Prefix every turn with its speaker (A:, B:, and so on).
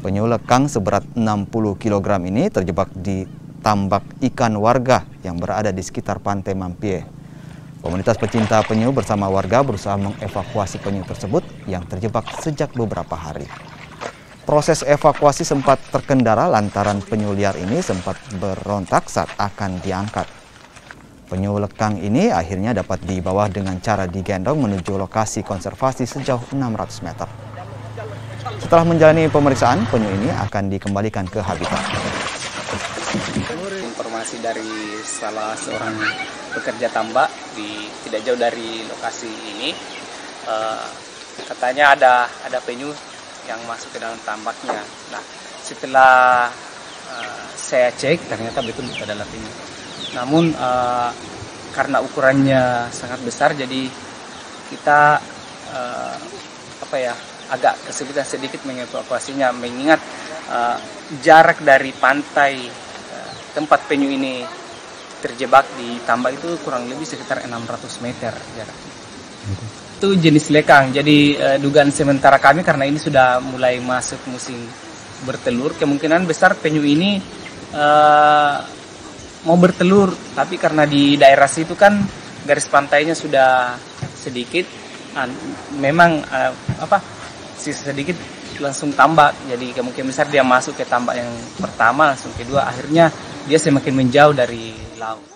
A: Penyu lekang seberat 60 kg ini terjebak di tambak ikan warga yang berada di sekitar Pantai Mampie. Komunitas pecinta penyu bersama warga berusaha mengevakuasi penyu tersebut yang terjebak sejak beberapa hari. Proses evakuasi sempat terkendala lantaran penyu liar ini sempat berontak saat akan diangkat. Penyu lekang ini akhirnya dapat dibawa dengan cara digendong menuju lokasi konservasi sejauh 600 meter. Setelah menjalani pemeriksaan, penyu ini akan dikembalikan ke habitat.
B: Informasi dari salah seorang pekerja tambak tidak jauh dari lokasi ini, katanya ada penyu yang masuk ke dalam tambaknya. Nah, setelah saya cek, ternyata betul adalah penyu. Namun karena ukurannya sangat besar, jadi kita agak kesulitan sedikit mengevakuasinya, mengingat jarak dari pantai tempat penyu ini terjebak di tambak itu kurang lebih sekitar 600 meter jaraknya. Itu jenis lekang, jadi dugaan sementara kami karena ini sudah mulai masuk musim bertelur, kemungkinan besar penyu ini mau bertelur, tapi karena di daerah situ kan garis pantainya sudah sedikit, memang sisa sedikit langsung tambak, jadi kemungkinan besar dia masuk ke tambak yang pertama, langsung kedua, akhirnya dia semakin menjauh dari laut.